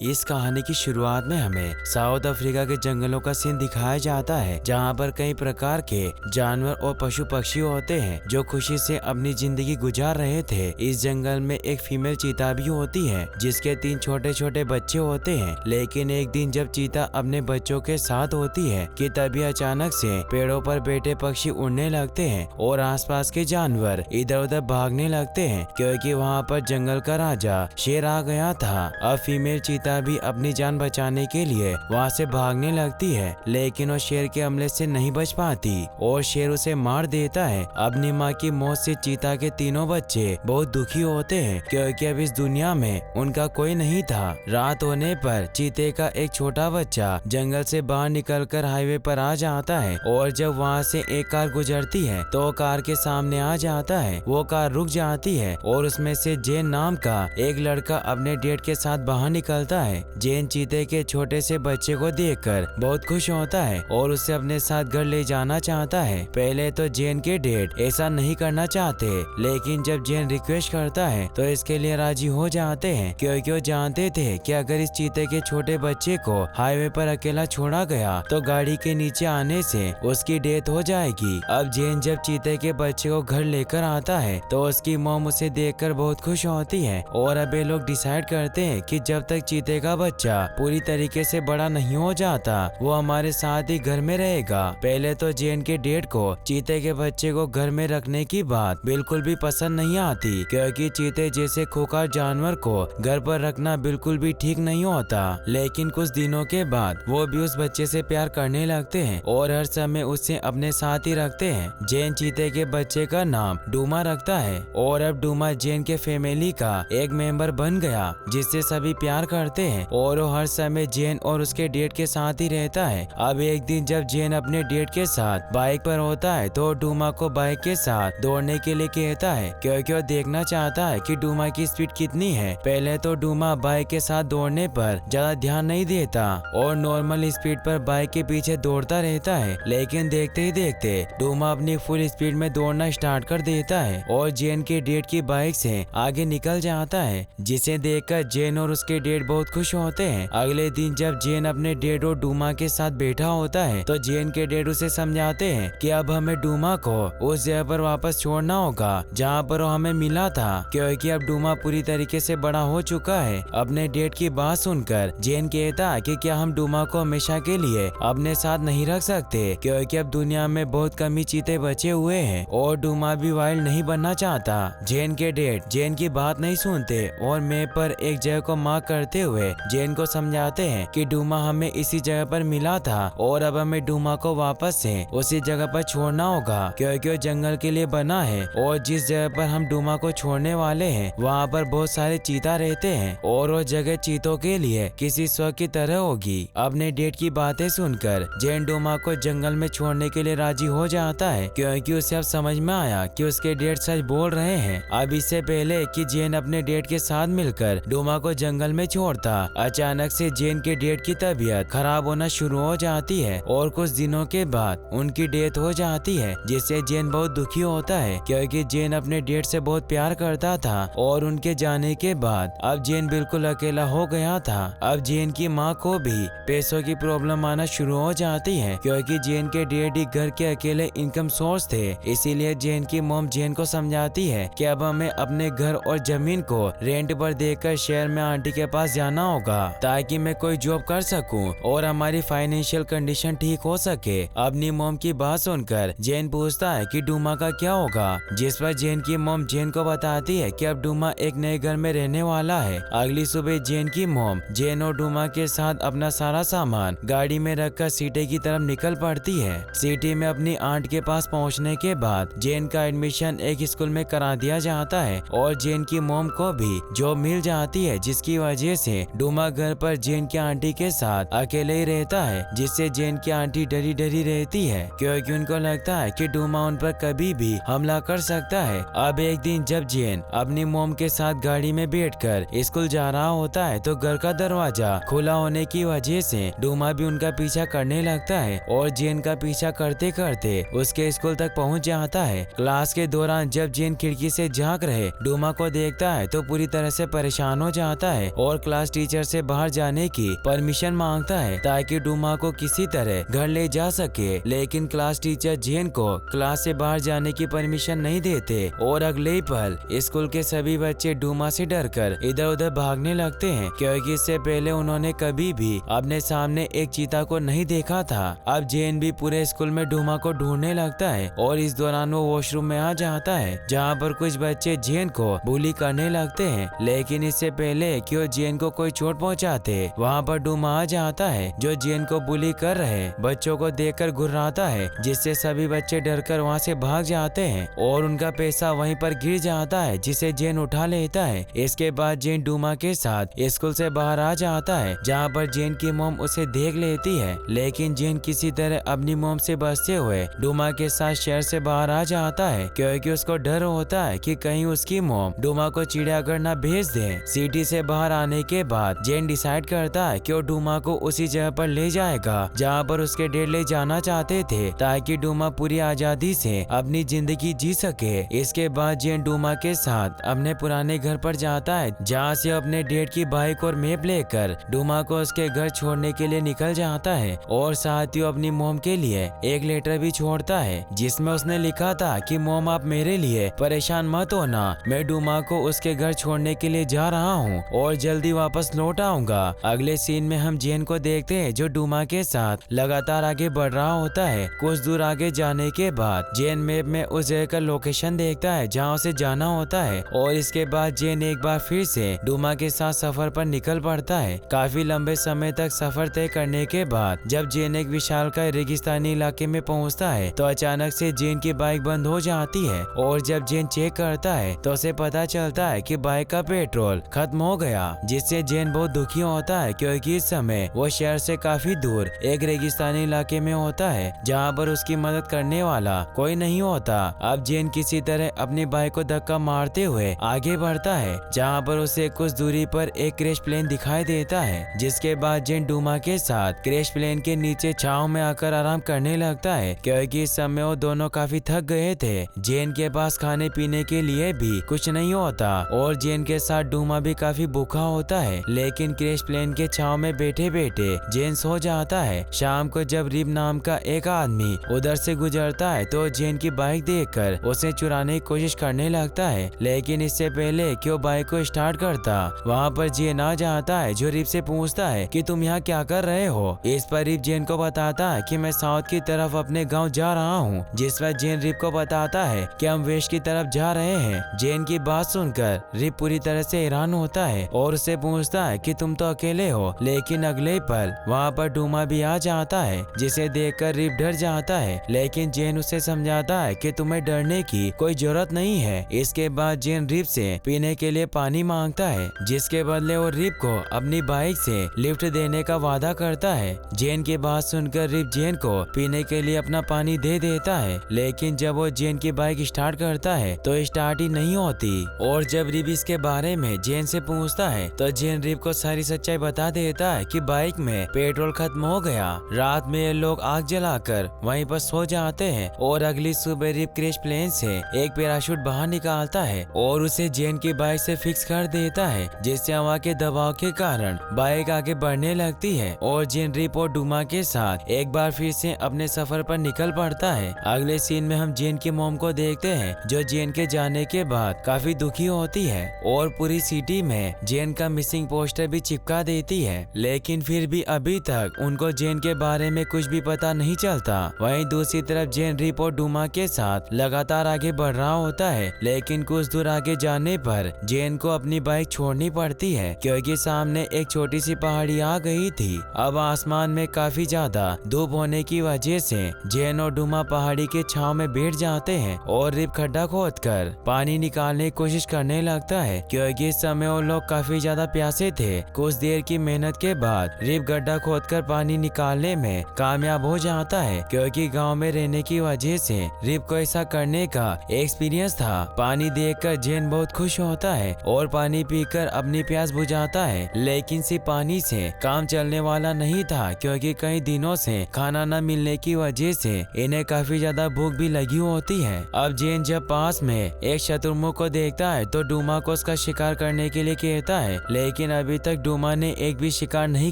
इस कहानी की शुरुआत में हमें साउथ अफ्रीका के जंगलों का सीन दिखाया जाता है, जहां पर कई प्रकार के जानवर और पशु पक्षी होते हैं जो खुशी से अपनी जिंदगी गुजार रहे थे। इस जंगल में एक फीमेल चीता भी होती है जिसके 3 छोटे छोटे बच्चे होते हैं। लेकिन एक दिन जब चीता अपने बच्चों के साथ होती है कि तभी अचानक से पेड़ों पर बैठे पक्षी उड़ने लगते हैं और आसपास के जानवर इधर उधर भागने लगते हैं, क्योंकि वहाँ पर जंगल का राजा शेर आ गया था। अब फीमेल चीता भी अपनी जान बचाने के लिए वहाँ से भागने लगती है, लेकिन वो शेर के हमले से नहीं बच पाती और शेर उसे मार देता है। अपनी माँ की मौत से चीता के तीनों बच्चे बहुत दुखी होते हैं, क्योंकि अब इस दुनिया में उनका कोई नहीं था। रात होने पर चीते का एक छोटा बच्चा जंगल से बाहर निकलकर हाईवे पर आ जाता है और जब वहाँ से एक कार गुजरती है तो कार के सामने आ जाता है। वो कार रुक जाती है और उसमें से जेन नाम का एक लड़का अपने डेट के साथ बाहर निकलता है। जेन चीते के छोटे से बच्चे को देखकर बहुत खुश होता है और उसे अपने साथ घर ले जाना चाहता है। पहले तो जेन के डेड ऐसा नहीं करना चाहते, लेकिन जब जेन रिक्वेस्ट करता है तो इसके लिए राजी हो जाते हैं, क्योंकि वो जानते थे कि अगर इस चीते के छोटे बच्चे को हाईवे पर अकेला छोड़ा गया तो गाड़ी के नीचे आने से उसकी डेथ हो जाएगी। अब जेन जब चीते के बच्चे को घर लेकर आता है तो उसकी मॉम उसे देखकर बहुत खुश होती है और अब ये लोग डिसाइड करते हैं कि जब तक चीते का बच्चा पूरी तरीके से बड़ा नहीं हो जाता वो हमारे साथ ही घर में रहेगा। पहले तो जेन के डेड को चीते के बच्चे को घर में रखने की बात बिल्कुल भी पसंद नहीं आती, क्योंकि चीते जैसे खूंखार जानवर को घर पर रखना बिल्कुल भी ठीक नहीं होता। लेकिन कुछ दिनों के बाद वो भी उस बच्चे से प्यार करने लगते हैं और हर समय उससे अपने साथ ही रखते हैं। जेन चीते के बच्चे का नाम डूमा रखता है और अब डूमा जेन के फैमिली का एक मेंबर बन गया जिससे सभी प्यार करते हैं और वो हर समय जेन और उसके डेट के साथ ही रहता है। अब एक दिन जब जेन अपने डेट के साथ बाइक पर होता है तो डूमा को बाइक के साथ दौड़ने के लिए कहता है, क्योंकि वो देखना चाहता है कि डूमा की स्पीड कितनी है। पहले तो डूमा बाइक के साथ दौड़ने पर ज्यादा ध्यान नहीं देता और नॉर्मल स्पीड पर बाइक के पीछे दौड़ता रहता है, लेकिन देखते ही देखते डूमा अपनी फुल स्पीड में दौड़ना स्टार्ट कर देता है और जेन के डेट की बाइक से आगे निकल जाता है, जिसे देखकर जेन और उसके डेट बहुत खुश होते हैं। अगले दिन जब जेन अपने डेड और डूमा के साथ बैठा होता है तो जेन के डेड उसे समझाते हैं कि अब हमें डूमा को उस जगह पर वापस छोड़ना होगा जहाँ पर वो हमें मिला था, क्योंकि अब डूमा पूरी तरीके से बड़ा हो चुका है। अपने डेड की बात सुनकर जेन कहता है कि क्या हम डूमा को हमेशा के लिए अपने साथ नहीं रख सकते, क्योंकि अब दुनिया में बहुत कम ही चीते बचे हुए हैं और डूमा भी वाइल्ड नहीं बनना चाहता। जेन के डेड जेन की बात नहीं सुनते और मैप पर एक जगह को मार्क करते हुए जेन को समझाते हैं कि डूमा हमें इसी जगह पर मिला था और अब हमें डूमा को वापस से उसी जगह पर छोड़ना होगा, क्योंकि वो जंगल के लिए बना है और जिस जगह पर हम डूमा को छोड़ने वाले हैं वहाँ पर बहुत सारे चीता रहते हैं और वो जगह चीतों के लिए किसी स्वर्ग की तरह होगी। अपने डेट की बातें सुनकर जेन डूमा को जंगल में छोड़ने के लिए राजी हो जाता है, क्योंकि उसे अब समझ में आया कि उसके डेट सच बोल रहे हैं। अब इससे पहले कि जेन अपने डेट के साथ मिलकर डूमा को जंगल में छोड़ता, अचानक से जेन के डेड की तबीयत खराब होना शुरू हो जाती है और कुछ दिनों के बाद उनकी डेथ हो जाती है, जिससे जेन बहुत दुखी होता है, क्योंकि जेन अपने डेड से बहुत प्यार करता था और उनके जाने के बाद अब जेन बिल्कुल अकेला हो गया था। अब जेन की माँ को भी पैसों की प्रॉब्लम आना शुरू हो जाती है, क्योंकि जेन के डेड ही घर के अकेले इनकम सोर्स थे। इसीलिए जेन की मॉम जेन को समझाती है कि अब हमें अपने घर और जमीन को रेंट पर देकर शहर में आंटी के पास जाना होगा ताकि मैं कोई जॉब कर सकूं और हमारी फाइनेंशियल कंडीशन ठीक हो सके। अपनी मॉम की बात सुनकर जेन पूछता है कि डूमा का क्या होगा, जिस पर जेन की मॉम जेन को बताती है कि अब डूमा एक नए घर में रहने वाला है। अगली सुबह जेन की मॉम जेन और डूमा के साथ अपना सारा सामान गाड़ी में रखकर सिटी की तरफ निकल पड़ती है। सिटी में अपनी आंट के पास पहुंचने के बाद जेन का एडमिशन एक स्कूल में करा दिया जाता है और जेन की मॉम को भी जॉब मिल जाती है, जिसकी वजह से डूमा घर पर जेन की आंटी के साथ अकेले ही रहता है, जिससे जेन की आंटी डरी डरी रहती है, क्योंकि उनको लगता है कि डूमा उन पर कभी भी हमला कर सकता है। अब एक दिन जब जेन अपनी मॉम के साथ गाड़ी में बैठकर स्कूल जा रहा होता है तो घर का दरवाजा खुला होने की वजह से डूमा भी उनका पीछा करने लगता है और जेन का पीछा करते करते उसके स्कूल तक पहुंच जाता है। क्लास के दौरान जब जेन खिड़की से झांक रहे डूमा को देखता है तो पूरी तरह से परेशान हो जाता है और क्लास क्लास टीचर से बाहर जाने की परमिशन मांगता है ताकि डूमा को किसी तरह घर ले जा सके, लेकिन क्लास टीचर जेन को क्लास से बाहर जाने की परमिशन नहीं देते और अगले ही पल स्कूल के सभी बच्चे डूमा से डरकर इधर उधर भागने लगते हैं, क्योंकि इससे पहले उन्होंने कभी भी अपने सामने एक चीता को नहीं देखा था। अब जेन भी पूरे स्कूल में डूमा को ढूंढने लगता है और इस दौरान वो वॉशरूम में आ जाता है, जहाँ पर कुछ बच्चे जेन को बुली करने लगते हैं, लेकिन इससे पहले कि वो जेन को कोई चोट पहुंचाते, वहाँ पर डूमा आ जाता है जो जेन को बुली कर रहे बच्चों को देखकर घुर्राता है, जिससे सभी बच्चे डरकर वहाँ से भाग जाते हैं और उनका पैसा वहीं पर गिर जाता है, जिसे जेन उठा लेता है। इसके बाद जेन डूमा के साथ स्कूल से बाहर आ जाता है, जहाँ पर जेन की मॉम उसे देख लेती है, लेकिन जेन किसी तरह अपनी मॉम से बचते हुए डूमा के साथ शहर से बाहर आ जाता है, क्योंकि उसको डर होता है कि कहीं उसकी मॉम डूमा को चिड़ियाघर न भेज दे। सिटी से बाहर आने के बाद जेन डिसाइड करता है कि वो डूमा को उसी जगह पर ले जाएगा जहाँ पर उसके डैड ले जाना चाहते थे, ताकि डूमा पूरी आजादी से अपनी जिंदगी जी सके। इसके बाद जेन डूमा के साथ अपने पुराने घर पर जाता है, जहाँ से अपने डैड की बाइक और मैप लेकर डूमा को उसके घर छोड़ने के लिए निकल जाता है और साथ ही अपनी मॉम के लिए एक लेटर भी छोड़ता है, जिसमें उसने लिखा था कि मॉम आप मेरे लिए परेशान मत होना, मैं डूमा को उसके घर छोड़ने के लिए जा रहा हूँ और जल्दी वापस लौट आऊंगा। अगले सीन में हम जेन को देखते हैं जो डूमा के साथ लगातार आगे बढ़ रहा होता है। कुछ दूर आगे जाने के बाद जेन मैप में उस जगह का लोकेशन देखता है जहाँ उसे जाना होता है और इसके बाद जेन एक बार फिर से डूमा के साथ सफर पर निकल पड़ता है। काफी लंबे समय तक सफर तय करने के बाद जब जेन एक विशालकाय रेगिस्तानी इलाके में पहुंचता है तो अचानक से जेन की बाइक बंद हो जाती है और जब जेन चेक करता है तो उसे पता चलता है कि बाइक का पेट्रोल खत्म हो गया, जिससे जेन बहुत दुखी होता है, क्योंकि इस समय वो शहर से काफी दूर एक रेगिस्तानी इलाके में होता है जहाँ पर उसकी मदद करने वाला कोई नहीं होता। अब जेन किसी तरह अपनी बाइक को धक्का मारते हुए आगे बढ़ता है, जहाँ पर उसे कुछ दूरी पर एक क्रैश प्लेन दिखाई देता है, जिसके बाद जेन डूमा के साथ क्रैश प्लेन के नीचे छांव में आकर आराम करने लगता है, क्योंकि इस समय वो दोनों काफी थक गए थे। जेन के पास खाने पीने के लिए भी कुछ नहीं होता और जेन के साथ डूमा भी काफी भूखा होता है, लेकिन क्रैश प्लेन के छांव में बैठे बैठे जेन सो जाता है। शाम को जब रिब नाम का एक आदमी उधर से गुजरता है तो जेन की बाइक देखकर उसे चुराने की कोशिश करने लगता है, लेकिन इससे पहले कि वो बाइक को स्टार्ट करता वहाँ पर जेन आ जाता है, जो रिब से पूछता है कि तुम यहाँ क्या कर रहे हो। इस पर रिब जेन को बताता है कि मैं साउथ की तरफ अपने गाँव जा रहा हूँ, जिस पर जेन रिब को बताता है कि हम वेस्ट की तरफ जा रहे हैं। जेन की बात सुनकर रिब पूरी तरह से हैरान होता है और उससे पूछता है कि तुम तो अकेले हो, लेकिन अगले पल वहाँ पर डूमा भी आ जाता है, जिसे देखकर रिब डर जाता है, लेकिन जेन उसे समझाता है कि तुम्हें डरने की कोई जरूरत नहीं है। इसके बाद जेन रिब से पीने के लिए पानी मांगता है, जिसके बदले वो रिब को अपनी बाइक से लिफ्ट देने का वादा करता है। जेन की बात सुनकर रिब जेन को पीने के लिए अपना पानी दे देता है, लेकिन जब वो जेन की बाइक स्टार्ट करता है तो स्टार्ट ही नहीं होती और जब रिब इसके बारे में जेन से पूछता है तो जेन रिब को सारी सच्चाई बता देता है कि बाइक में पेट्रोल खत्म हो गया। रात में ये लोग आग जलाकर वहीं पर सो जाते हैं और अगली सुबह रिब क्रैश प्लेन से एक पैराशूट बाहर निकालता है और उसे जेन की बाइक से फिक्स कर देता है, जिससे हवा के दबाव के कारण बाइक आगे बढ़ने लगती है और जेन रिब और डूमा के साथ एक बार फिर से अपने सफर पर निकल पड़ता है। अगले सीन में हम जेन की मॉम को देखते हैं, जो जेन के जाने के बाद काफी दुखी होती है और पूरी सिटी में जेन का मिसिंग पोस्टर भी चिपका देती है, लेकिन फिर भी अभी तक उनको जेन के बारे में कुछ भी पता नहीं चलता। वहीं दूसरी तरफ जेन रिप और डूमा के साथ लगातार आगे बढ़ रहा होता है, लेकिन कुछ दूर आगे जाने पर जेन को अपनी बाइक छोड़नी पड़ती है, क्योंकि सामने एक छोटी सी पहाड़ी आ गई थी। अब आसमान में काफी ज्यादा धूप होने की वजह से जेन और डूमा पहाड़ी के छांव में बैठ जाते हैं और रिप खड्डा खोदकर पानी निकालने की कोशिश करने लगता है, क्योंकि इस समय वो लोग काफी ज्यादा प्यासे थे। कुछ देर की मेहनत के बाद रिप गड्ढा खोदकर पानी निकालने में कामयाब हो जाता है, क्योंकि गांव में रहने की वजह से रिप को ऐसा करने का एक्सपीरियंस था। पानी देखकर जेन बहुत खुश होता है और पानी पीकर अपनी प्यास बुझाता है, लेकिन सिर्फ पानी से काम चलने वाला नहीं था, क्योंकि कई दिनों से खाना न मिलने की वजह से इन्हें काफी ज्यादा भूख भी लगी होती है। अब जेन जब पास में एक शत्रुमुख को देखता है तो डूमा को उसका शिकार करने के लिए कहता है, लेकिन लेकिन अभी तक डूमा ने एक भी शिकार नहीं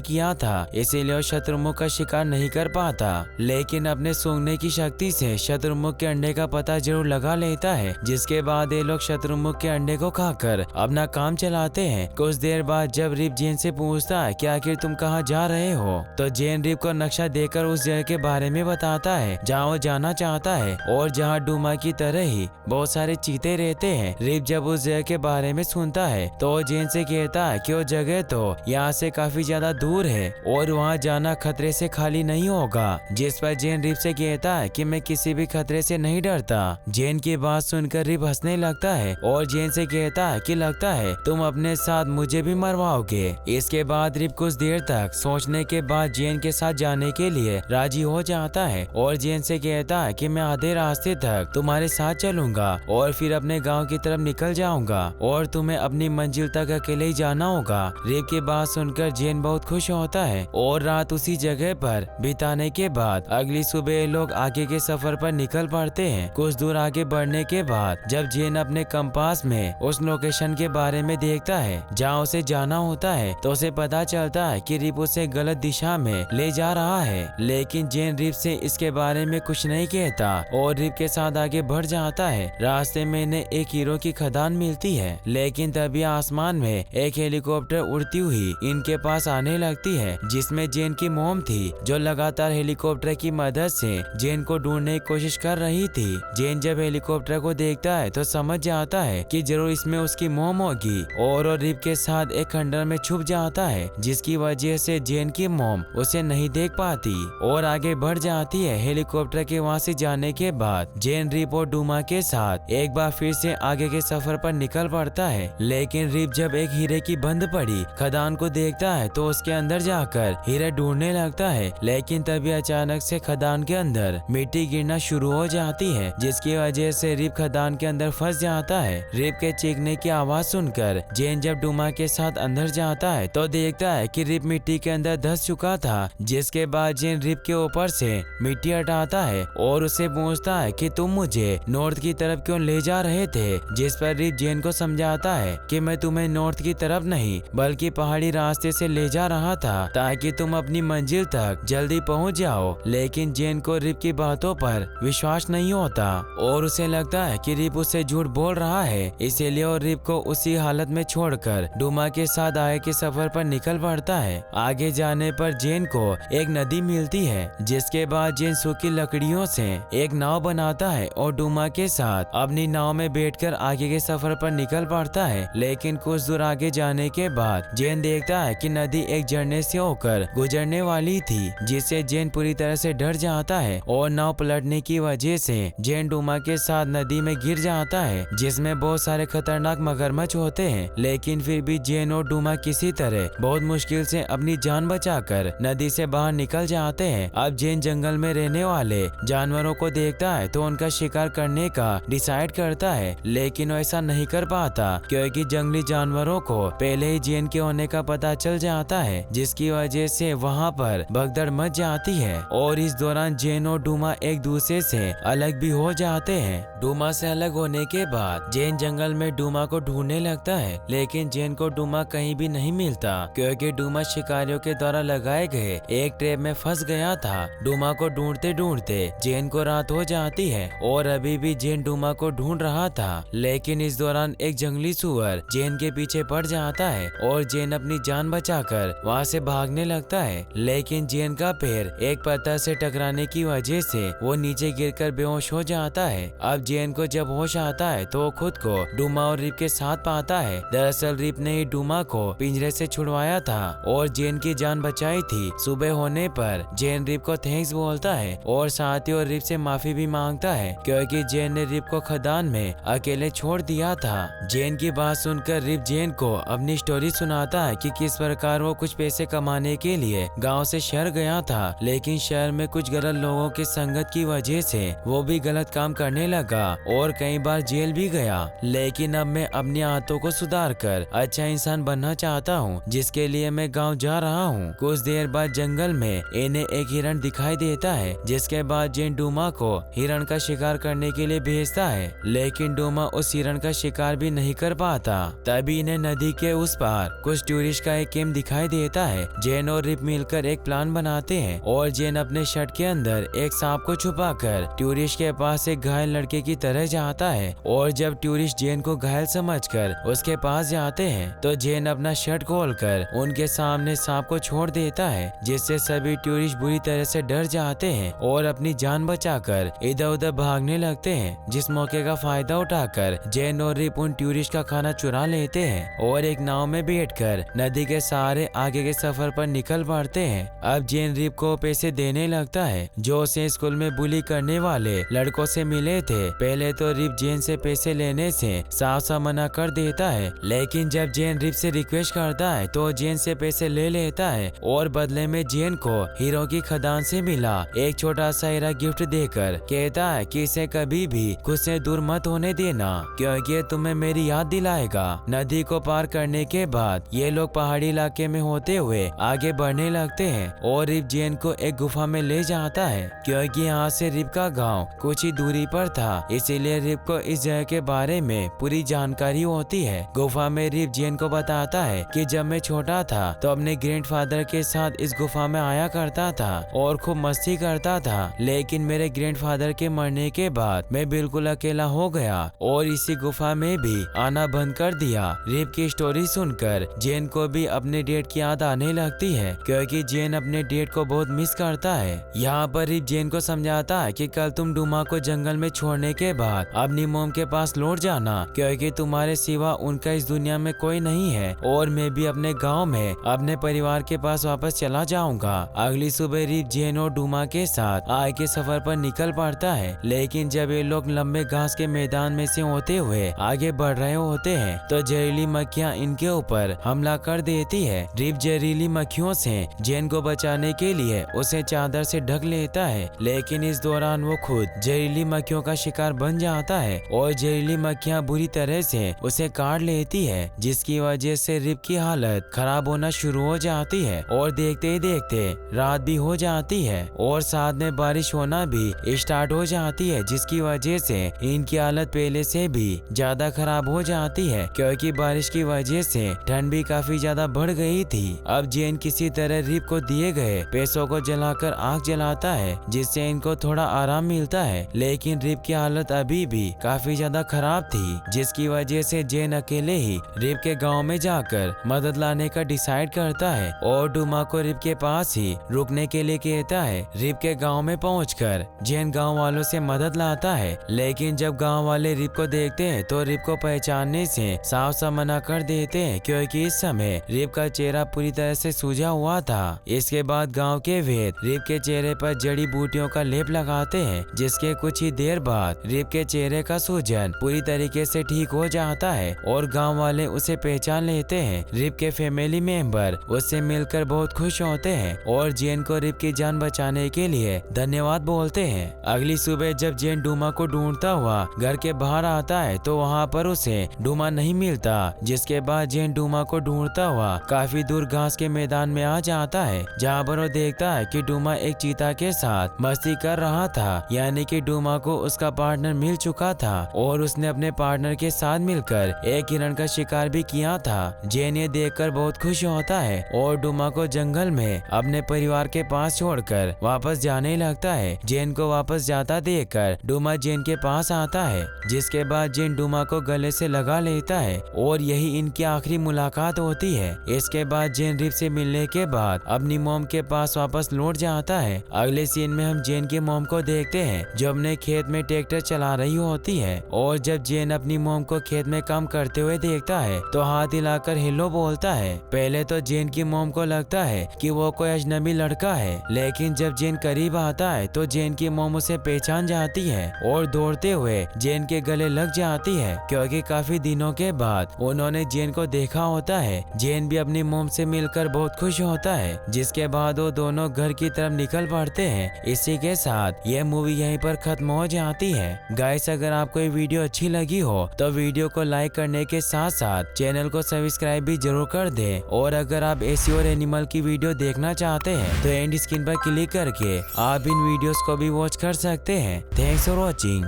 किया था, इसीलिए वो शत्रुमुख का शिकार नहीं कर पाता। लेकिन अपने सूंघने की शक्ति से शत्रुमुख के अंडे का पता जरूर लगा लेता है, जिसके बाद ये लोग शत्रुमुख के अंडे को खाकर अपना काम चलाते हैं। कुछ देर बाद जब रिप जेन से पूछता है कि आखिर तुम कहाँ जा रहे हो, तो जेन रिप को नक्शा देकर उस जगह के बारे में बताता है जहाँ वो जाना चाहता है और जहाँ डूमा की तरह ही बहुत सारे चीते रहते हैं। रिप जब उस जगह के बारे में सुनता है तो वो जेन से कहता है कि वो जगह तो यहाँ से काफी ज्यादा दूर है और वहाँ जाना खतरे से खाली नहीं होगा। जिस पर जेन रिप से कहता है कि मैं किसी भी खतरे से नहीं डरता। जेन की बात सुनकर रिप हंसने लगता है और जेन से कहता है कि लगता है तुम अपने साथ मुझे भी मरवाओगे। इसके बाद रिप कुछ देर तक सोचने के बाद जेन के साथ जाने के लिए राजी हो जाता है और जेन से कहता है कि मैं आधे रास्ते तक तुम्हारे साथ चलूंगा और फिर अपने गांव की तरफ निकल जाऊंगा और तुम्हें अपनी मंजिल तक अकेले ही जाना होगा। रिप की बात सुनकर जेन बहुत खुश होता है और रात उसी जगह पर बिताने के बाद अगली सुबह लोग आगे के सफर पर निकल पड़ते हैं। कुछ दूर आगे बढ़ने के बाद जब जेन अपने कंपास में उस लोकेशन के बारे में देखता है जहाँ उसे जाना होता है, तो उसे पता चलता है कि रिप उसे गलत दिशा में ले जा रहा है। लेकिन जेन रिप से इसके बारे में कुछ नहीं कहता और रिप के साथ आगे बढ़ जाता है। रास्ते में इन्हें एक हीरो की खदान मिलती है, लेकिन तभी आसमान में एक हेलीकॉप्टर उड़ती हुई इनके पास आने लगती है, जिसमें जेन की मॉम थी जो लगातार हेलीकॉप्टर की मदद से जेन को ढूंढने की कोशिश कर रही थी। जेन जब हेलीकॉप्टर को देखता है तो समझ जाता है कि जरूर इसमें उसकी मॉम होगी और रिप के साथ एक खंडर में छुप जाता है, जिसकी वजह से जेन की मॉम उसे नहीं देख पाती और आगे बढ़ जाती है। हेलीकॉप्टर के वहां से जाने के बाद जेन रिप और डूमा के साथ एक बार फिर से आगे के सफर पर निकल पड़ता है। लेकिन रिप जब एक हीरे की बंद पड़ी खदान को देखता है तो उसके अंदर जाकर हीरे ढूंढने लगता है, लेकिन तभी अचानक से खदान के अंदर मिट्टी गिरना शुरू हो जाती है, जिसकी वजह से रिप खदान के अंदर फंस जाता है। रिप के चीखने की आवाज सुनकर जेन जब डूमा के साथ अंदर जाता है तो देखता है कि रिप मिट्टी के अंदर धंस चुका था, जिसके बाद जेन रिप के ऊपर से मिट्टी हटाता है और उसे पूछता है कि तुम मुझे नॉर्थ की तरफ क्यों ले जा रहे थे। जिस पर रिप जेन को समझाता है कि मैं तुम्हें नॉर्थ की तरफ नहीं बल्कि पहाड़ी रास्ते से ले जा रहा था ताकि तुम अपनी मंजिल तक जल्दी पहुंच जाओ। लेकिन जेन को रिप की बातों पर विश्वास नहीं होता और उसे लगता है कि रिप उससे झूठ बोल रहा है, इसीलिए वो रिप को उसी हालत में छोड़कर डूमा के साथ आगे के सफर पर निकल पड़ता है। आगे जाने पर जेन को एक नदी मिलती है, जिसके बाद जेन सूखी लकड़ियों से एक नाव बनाता है और डूमा के साथ अपनी नाव में बैठकर आगे के सफर पर निकल पड़ता है। लेकिन कुछ दूर आगे जाने के बाद जेन देखता है कि नदी एक झरने से होकर गुजरने वाली थी, जिससे जेन पूरी तरह से डर जाता है और नाव पलटने की वजह से जेन डूमा के साथ नदी में गिर जाता है, जिसमें बहुत सारे खतरनाक मगरमच्छ होते हैं। लेकिन फिर भी जेन और डूमा किसी तरह बहुत मुश्किल से अपनी जान बचाकर नदी से बाहर निकल जाते हैं। अब जेन जंगल में रहने वाले जानवरों को देखता है तो उनका शिकार करने का डिसाइड करता है, लेकिन वो ऐसा नहीं कर पाता क्योंकि जंगली जानवरों को पहले ही जेन के होने का पता चल जाता है, जिसकी वजह से वहाँ पर भगदड़ मच जाती है और इस दौरान जेन और डूमा एक दूसरे से अलग भी हो जाते हैं। डूमा से अलग होने के बाद जेन जंगल में डूमा को ढूंढने लगता है, लेकिन जेन को डूमा कहीं भी नहीं मिलता क्योंकि डूमा शिकारियों के द्वारा लगाए गए एक ट्रैप में फंस गया था। डूमा को ढूंढते ढूंढते जेन को रात हो जाती है और अभी भी जेन डूमा को ढूंढ रहा था, लेकिन इस दौरान एक जंगली सुअर जेन के पीछे पड़ जाता है और जेन अपनी जान बचाकर वहाँ से भागने लगता है। लेकिन जेन का पैर एक पत्थर से टकराने की वजह से वो नीचे गिरकर बेहोश हो जाता है। अब जेन को जब होश आता है तो वो खुद को डूमा और रिप के साथ पाता है। दरअसल रिप ने ही डूमा को पिंजरे से छुड़वाया था और जेन की जान बचाई थी। सुबह होने पर जेन रिप को थैंक्स बोलता है और साथ ही और रिप से माफी भी मांगता है क्योंकि जेन ने रिप को खदान में अकेले छोड़ दिया था। जेन की बात सुनकर रिप जेन को अपनी स्टोरी सुनाता है कि किस प्रकार वो कुछ पैसे कमाने के लिए गांव से शहर गया था, लेकिन शहर में कुछ गलत लोगों की संगत की वजह से वो भी गलत काम करने लगा और कई बार जेल भी गया। लेकिन अब मैं अपनी आदतों को सुधार कर अच्छा इंसान बनना चाहता हूँ, जिसके लिए मैं गाँव जा रहा हूँ। कुछ देर बाद जंगल में इन्हें एक हिरण दिखाई देता है, जिसके बाद जेन डूमा को हिरण का शिकार करने के लिए भेजता है, लेकिन डूमा उस हिरण का शिकार भी नहीं कर पाता। तभी इन्हें नदी के उस इस बार कुछ टूरिस्ट का एक कैंप दिखाई देता है। जेन और रिप मिलकर एक प्लान बनाते हैं और जेन अपने शर्ट के अंदर एक सांप को छुपाकर टूरिस्ट के पास एक घायल लड़के की तरह जाता है और जब टूरिस्ट जेन को घायल समझकर उसके पास जाते हैं तो जेन अपना शर्ट खोलकर उनके सामने सांप को छोड़ देता है, जिससे सभी टूरिस्ट बुरी तरह से डर जाते हैं और अपनी जान बचाकर इधर उधर भागने लगते हैं। जिस मौके का फायदा उठाकर जेन और रिप उन टूरिस्ट का खाना चुरा लेते हैं और एक नाव में बैठकर नदी के सहारे आगे के सफर पर निकल पड़ते हैं। अब जेन रिप को पैसे देने लगता है जो उसे स्कूल में बुली करने वाले लड़कों से मिले थे। पहले तो रिप जेन से पैसे लेने से साफ साफ मना कर देता है, लेकिन जब जेन रिप से रिक्वेस्ट करता है तो जेन से पैसे ले लेता है और बदले में जेन को हीरो की खदान से मिला एक छोटा सा हीरा गिफ्ट देकर कहता है कि इसे कभी भी खुद से दूर मत होने देना क्योंकि तुम्हें मेरी याद दिलाएगा। नदी को पार करने के बाद ये लोग पहाड़ी इलाके में होते हुए आगे बढ़ने लगते हैं और रिप जेन को एक गुफा में ले जाता है क्योंकि यहाँ से रिप का गांव कुछ ही दूरी पर था, इसीलिए रिप को इस जगह के बारे में पूरी जानकारी होती है। गुफा में रिप जेन को बताता है कि जब मैं छोटा था तो अपने ग्रैंडफादर के साथ इस गुफा में आया करता था और खूब मस्ती करता था, लेकिन मेरे ग्रैंडफादर के मरने के बाद मैं बिल्कुल अकेला हो गया और इसी गुफा में भी आना बंद कर दिया। रिप की स्टोरी सुनकर जेन को भी अपने डेड की याद आने लगती है क्योंकि जेन अपने डेड को बहुत मिस करता है। यहाँ पर रिप जेन को समझाता है कि कल तुम डूमा को जंगल में छोड़ने के बाद अपनी मोम के पास लौट जाना क्योंकि तुम्हारे सिवा उनका इस दुनिया में कोई नहीं है और मैं भी अपने गांव में अपने परिवार के पास वापस चला जाऊंगा। अगली सुबह रिप जेन और डूमा के साथ आगे के सफर पर निकल पड़ता है, लेकिन जब ये लोग लंबे घास के मैदान में से होते हुए आगे बढ़ रहे होते हैं तो जहरीली मक्खियां इनके ऊपर हमला कर देती है। रिप जहरीली मक्खियों से जेन को बचाने के लिए उसे चादर से ढक लेता है, लेकिन इस दौरान वो खुद जहरीली मक्खियों का शिकार बन जाता है और जहरीली मक्खियां बुरी तरह से उसे काट लेती है, जिसकी वजह से रिप की हालत खराब होना शुरू हो जाती है और देखते ही देखते रात भी हो जाती है और साथ में बारिश होना भी स्टार्ट हो जाती है, जिसकी वजह से इनकी हालत पहले से भी ज्यादा खराब हो जाती है क्योंकि बारिश की वजह से ठंड भी काफी ज्यादा बढ़ गई थी। अब जेन किसी तरह रिप को दिए गए पैसों को जलाकर आग जलाता है जिससे इनको थोड़ा आराम मिलता है, लेकिन रिप की हालत अभी भी काफी ज्यादा खराब थी, जिसकी वजह से जेन अकेले ही रिप के गांव में जाकर मदद लाने का डिसाइड करता है और डूमा को रिप के पास ही रुकने के लिए कहता है। रिप के गांव में पहुंचकर जेन गांव वालों से मदद लाता है, लेकिन जब गांव वाले रिप को देखते हैं तो रिप को पहचानने से साफ साफ मना कर देते हैं क्योंकि इस समय रिप का चेहरा पूरी तरह से सूजा हुआ था। इसके बाद गांव के वैद रिप के चेहरे पर जड़ी बूटियों का लेप लगाते हैं, जिसके कुछ ही देर बाद रिप के चेहरे का सूजन पूरी तरीके से ठीक हो जाता है और गांव वाले उसे पहचान लेते हैं। रिप के फैमिली मेंबर उससे मिलकर बहुत खुश होते हैं और जेन को रिप की जान बचाने के लिए धन्यवाद बोलते हैं। अगली सुबह जब जेन डूमा को ढूंढता हुआ घर के बाहर आता है तो वहाँ पर उसे डूमा नहीं मिलता, जिसके बाद जेन डूमा को ढूंढता हुआ काफी दूर घास के मैदान में आ जाता है जहाँ पर वो देखता है कि डूमा एक चीता के साथ मस्ती कर रहा था, यानी कि डूमा को उसका पार्टनर मिल चुका था और उसने अपने पार्टनर के साथ मिलकर एक हिरण का शिकार भी किया था। जेन ये देखकर बहुत खुश होता है और डूमा को जंगल में अपने परिवार के पास छोड़कर वापस जाने लगता है। जेन को वापस जाता देखकर डूमा जेन के पास आता है, जिसके बाद जेन डूमा को गले से लगा लेता है और यही इनकी आखिरी मुलाकात होती है। इसके बाद जेन रिप से मिलने के बाद अपनी मॉम के पास वापस लौट जाता है। अगले सीन में हम जेन की मॉम को देखते हैं जो अपने खेत में ट्रैक्टर चला रही होती है और जब जेन अपनी मॉम को खेत में काम करते हुए देखता है तो हाथ हिलाकर हेलो बोलता है। पहले तो जेन की मॉम को लगता है कि वो कोई अजनबी लड़का है, लेकिन जब जेन करीब आता है तो जेन की मॉम उसे पहचान जाती है और दौड़ते हुए जेन के गले लग जाती है क्योंकि काफी दिनों के बाद उन्होंने जेन को देखा होता है। जेन भी अपनी मॉम से मिलकर बहुत खुश होता है, जिसके बाद वो दोनों घर की तरफ निकल पड़ते हैं। इसी के साथ ये मूवी यहीं पर खत्म हो जाती है। गाइस, अगर आपको ये वीडियो अच्छी लगी हो तो वीडियो को लाइक करने के साथ साथ चैनल को सब्सक्राइब भी जरूर कर दें और अगर आप ऐसी और एनिमल की वीडियो देखना चाहते हैं तो एंड स्क्रीन पर क्लिक करके आप इन वीडियोस को भी वॉच कर सकते हैं। Thanks for watching.